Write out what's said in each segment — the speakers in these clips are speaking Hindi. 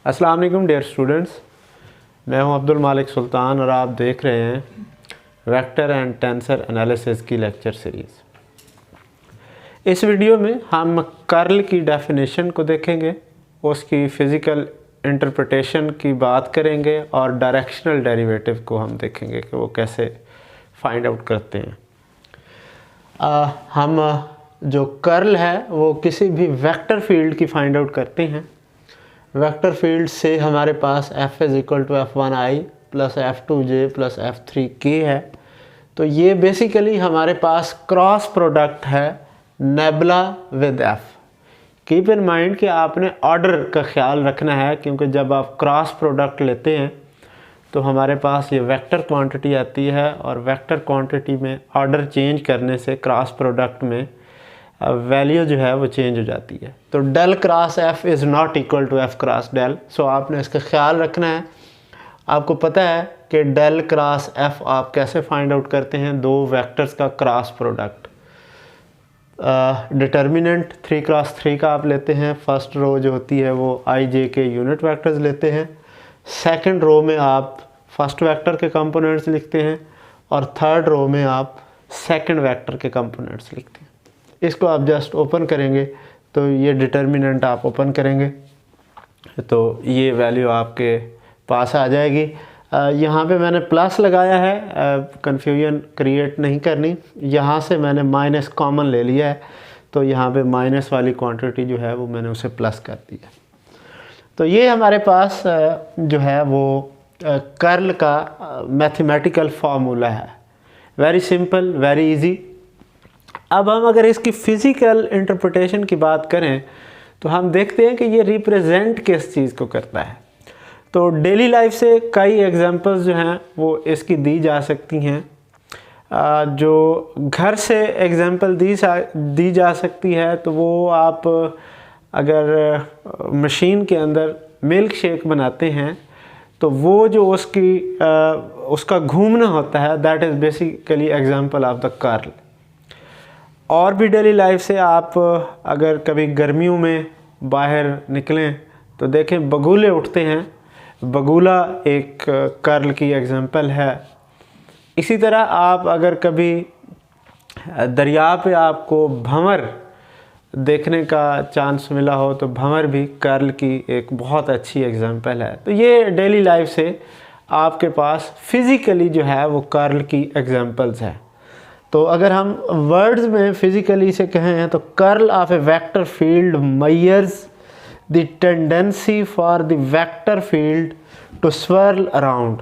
अस्सलाम वालेकुम डियर स्टूडेंट्स, मैं हूं अब्दुल मालिक सुल्तान और आप देख रहे हैं वेक्टर एंड टेंसर एनालिसिस की लेक्चर सीरीज़। इस वीडियो में हम कर्ल की डेफिनेशन को देखेंगे, उसकी फ़िज़िकल इंटरप्रिटेशन की बात करेंगे और डायरेक्शनल डेरिवेटिव को हम देखेंगे कि वो कैसे फाइंड आउट करते हैं। हम जो कर्ल है वो किसी भी वेक्टर फील्ड की फाइंड आउट करते हैं। वेक्टर फील्ड से हमारे पास f is equal to f1i plus f2j plus f3k है। तो ये बेसिकली हमारे पास क्रॉस प्रोडक्ट है nabla with f। Keep in mind कि आपने ऑर्डर का ख्याल रखना है, क्योंकि जब आप क्रॉस प्रोडक्ट लेते हैं तो हमारे पास ये वेक्टर क्वांटिटी आती है और वेक्टर क्वांटिटी में ऑर्डर चेंज करने से क्रॉस प्रोडक्ट में वैल्यू जो है वो चेंज हो जाती है। तो del cross F is not equal to F cross del. So आपने इसका ख्याल रखना है। आपको पता है कि डेल क्रॉस एफ आप कैसे फाइंड आउट करते हैं, दो वेक्टर्स का क्रॉस प्रोडक्ट। डिटर्मिनेंट 3 क्रॉस 3 का आप लेते हैं। फर्स्ट रो जो होती है वो आई जे के यूनिट वेक्टर्स लेते हैं। सेकंड रो में आप फर्स्ट वेक्टर के कंपोनेंट्स लिखते हैं और थर्ड रो में आप सेकंड वेक्टर के कंपोनेंट्स लिखते हैं। इसको आप जस्ट ओपन करेंगे तो ये डिटर्मिनेंट आप ओपन करेंगे तो ये वैल्यू आपके पास आ जाएगी। यहाँ पे मैंने प्लस लगाया है, कन्फ्यूजन क्रिएट नहीं करनी। यहाँ से मैंने माइनस कॉमन ले लिया है, तो यहाँ पे माइनस वाली क्वांटिटी जो है वो मैंने उसे प्लस कर दिया। तो ये हमारे पास जो है वो कर्ल का मैथमेटिकल फार्मूला है। Very simple, very easy. अब हम अगर इसकी फ़िज़िकल इंटरप्रिटेशन की बात करें तो हम देखते हैं कि ये रिप्रेजेंट किस चीज़ को करता है। तो डेली लाइफ से कई एग्जांपल्स जो हैं वो इसकी दी जा सकती हैं। जो घर से एग्जांपल दी जा सकती है तो वो आप अगर मशीन के अंदर मिल्क शेक बनाते हैं तो वो जो उसका घूमना होता है, that is basically example of the curl. और भी डेली लाइफ से आप अगर कभी गर्मियों में बाहर निकलें तो देखें बगुले उठते हैं। बगुला एक कर्ल की एग्जांपल है। इसी तरह आप अगर कभी दरिया पे आपको भंवर देखने का चांस मिला हो तो भंवर भी कर्ल की एक बहुत अच्छी एग्जांपल है। तो ये डेली लाइफ से आपके पास फिज़िकली जो है वो कर्ल की एग्जांपल्स है। तो अगर हम वर्ड्स में फिज़िकली से कहें तो curl of a vector field measures the tendency for the vector field to swirl around,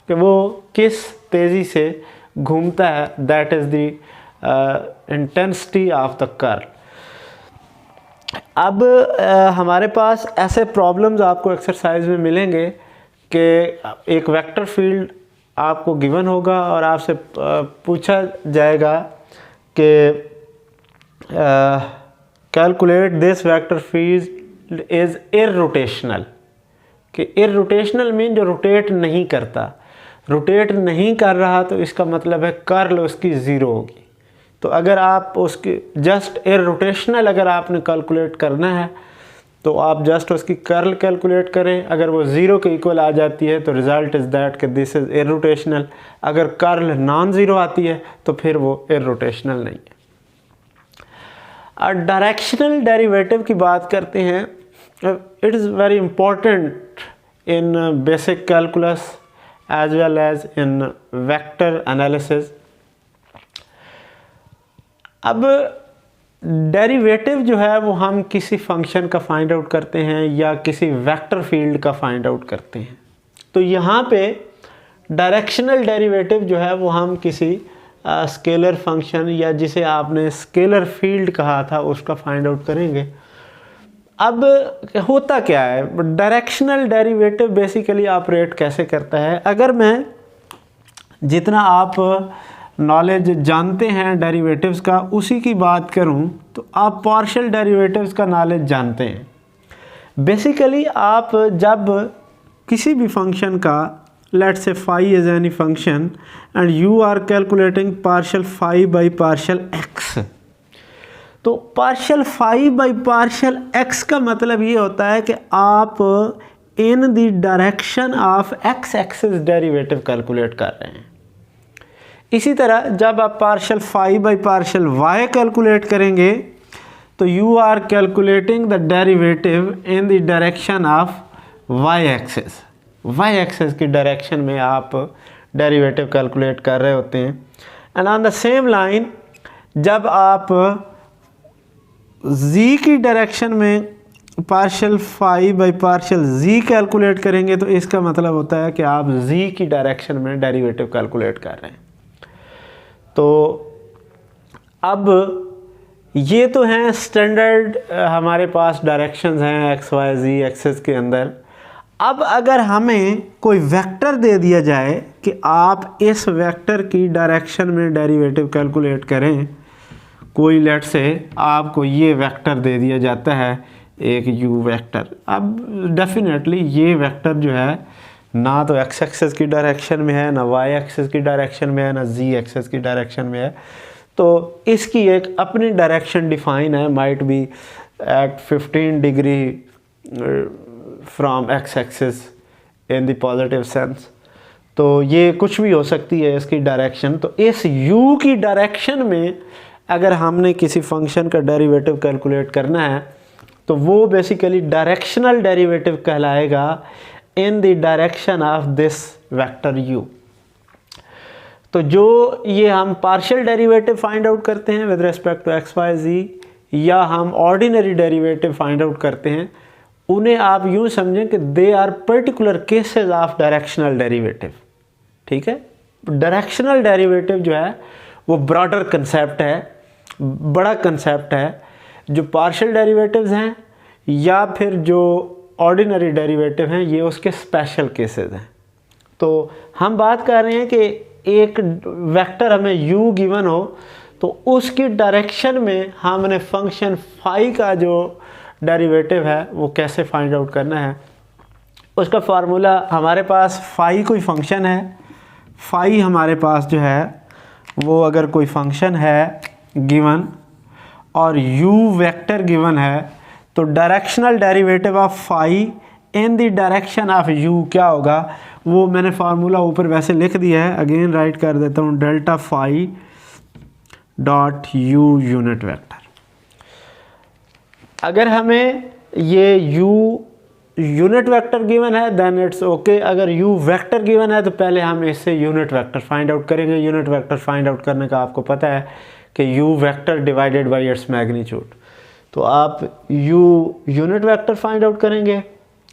कि वो किस तेज़ी से घूमता है, that is the intensity of the curl. अब हमारे पास ऐसे प्रॉब्लम्स आपको एक्सरसाइज में मिलेंगे कि एक वेक्टर फील्ड आपको गिवन होगा और आपसे पूछा जाएगा कि calculate this vector field is irrotational. कि इररोटेशनल मीन जो रोटेट नहीं करता। रोटेट नहीं कर रहा तो इसका मतलब है कर्ल उसकी ज़ीरो होगी। तो अगर आप उसकी जस्ट इररोटेशनल अगर आपने कैलकुलेट करना है तो आप जस्ट उसकी कर्ल कैलकुलेट करें। अगर वो ज़ीरो के इक्वल आ जाती है तो रिज़ल्ट इज़ दैट कि दिस इज़ इररोटेशनल। अगर कर्ल नॉन ज़ीरो आती है तो फिर वो इररोटेशनल नहीं है। और डायरेक्शनल डेरिवेटिव की बात करते हैं। It is very important in basic calculus as well as in vector analysis. अब डेरिवेटिव जो है वो हम किसी फंक्शन का फाइंड आउट करते हैं या किसी वेक्टर फील्ड का फाइंड आउट करते हैं। तो यहाँ पे डायरेक्शनल डेरिवेटिव जो है वो हम किसी स्केलर फंक्शन या जिसे आपने स्केलर फील्ड कहा था उसका फाइंड आउट करेंगे। अब होता क्या है, डायरेक्शनल डेरिवेटिव बेसिकली ऑपरेट कैसे करता है। अगर मैं जितना आप नॉलेज जानते हैं डेरिवेटिव्स का उसी की बात करूं तो आप पार्शियल डेरिवेटिव्स का नॉलेज जानते हैं। बेसिकली आप जब किसी भी फंक्शन का, let's say phi is any function and you are calculating partial phi by partial X, तो partial phi by partial X का मतलब ये होता है कि आप in the direction of X axis derivative calculate कर रहे हैं। इसी तरह जब आप partial phi by partial Y calculate करेंगे तो you are calculating the derivative in the direction of Y axis. Y axis की डायरेक्शन में आप डेरिवेटिव कैलकुलेट कर रहे होते हैं। And on the same line जब आप z की डायरेक्शन में partial phi by partial z calculate करेंगे तो इसका मतलब होता है कि आप z की डायरेक्शन में डेरिवेटिव कैलकुलेट कर रहे हैं। तो अब ये तो हैं स्टैंडर्ड हमारे पास डायरेक्शंस हैं एक्स वाई z एक्सिस के अंदर। अब अगर हमें कोई वेक्टर दे दिया जाए कि आप इस वेक्टर की डायरेक्शन में डेरिवेटिव कैलकुलेट करें, कोई लेट से आपको ये वेक्टर दे दिया जाता है एक u वेक्टर। अब डेफिनेटली ये वेक्टर जो है ना तो x एक्सिस की डायरेक्शन में है, ना y एक्सिस की डायरेक्शन में है, ना z एक्सिस की डायरेक्शन में है। तो इसकी एक अपनी डायरेक्शन डिफाइन है, might be at 15 degree from x axis in the positive sense. तो ये कुछ भी हो सकती है इसकी डायरेक्शन। तो इस u की डायरेक्शन में अगर हमने किसी फंक्शन का डेरिवेटिव कैलकुलेट करना है तो वो बेसिकली डायरेक्शनल डेरिवेटिव कहलाएगा इन the direction of this vector u। तो जो ये हम पार्शियल डेरिवेटिव फाइंड आउट करते हैं with respect to x y z या हम ऑर्डिनरी डेरिवेटिव फाइंड आउट करते हैं, उन्हें आप यूँ समझें कि they are particular cases of directional derivative. ठीक है, डायरेक्शनल डेरिवेटिव जो है वो ब्रॉडर कंसेप्ट है, बड़ा कंसेप्ट है। जो पार्शियल डेरिवेटिव्स हैं या फिर जो ऑर्डिनरी डेरिवेटिव हैं ये उसके स्पेशल केसेस हैं। तो हम बात कर रहे हैं कि एक वेक्टर हमें u गिवन हो तो उसकी डायरेक्शन में हमने फंक्शन फाई का जो डेरिवेटिव है वो कैसे फाइंड आउट करना है। उसका फार्मूला हमारे पास फाई कोई फंक्शन है, फाई हमारे पास जो है वो अगर कोई फंक्शन है गिवन और u वेक्टर गिवन है तो directional derivative of phi in the direction of u क्या होगा, वो मैंने फार्मूला ऊपर वैसे लिख दिया है, अगेन राइट कर देता हूँ, delta phi dot u unit vector. अगर हमें ये u यूनिट वेक्टर गिवन है देन इट्स ओके। अगर u वेक्टर गिवन है तो पहले हम इससे यूनिट वेक्टर फाइंड आउट करेंगे। यूनिट वेक्टर फाइंड आउट करने का आपको पता है कि u vector divided by its magnitude. तो आप u unit vector find out करेंगे,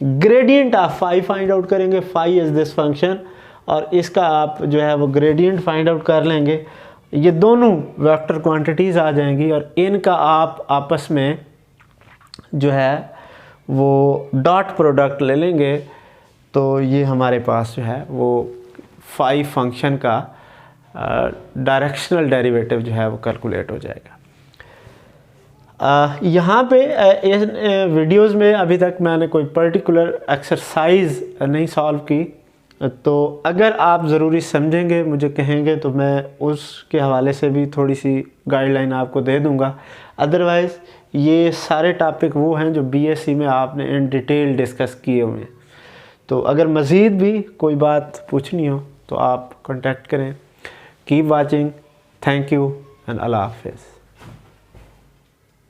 gradient of phi find out करेंगे, फाई इज़ दिस फंक्शन, और इसका आप जो है वो ग्रेडियंट फाइंड आउट कर लेंगे। ये दोनों वेक्टर क्वांटिटीज़ आ जाएंगी और इनका आप आपस में जो है वो डॉट प्रोडक्ट ले लेंगे। तो ये हमारे पास जो है वो फाई फंक्शन का डायरेक्शनल डेरिवेटिव जो है वो कैलकुलेट हो जाएगा। यहाँ पे इस वीडियोज़ में अभी तक मैंने कोई पर्टिकुलर एक्सरसाइज नहीं सॉल्व की, तो अगर आप ज़रूरी समझेंगे मुझे कहेंगे तो मैं उसके हवाले से भी थोड़ी सी गाइडलाइन आपको दे दूँगा। अदरवाइज़ ये सारे टॉपिक वो हैं जो बीएससी में आपने इन डिटेल डिस्कस किए हुए हैं। तो अगर मज़ीद भी कोई बात पूछनी हो तो आप कांटेक्ट करें। Keep watching, thank you and अल्लाह हाफिज़।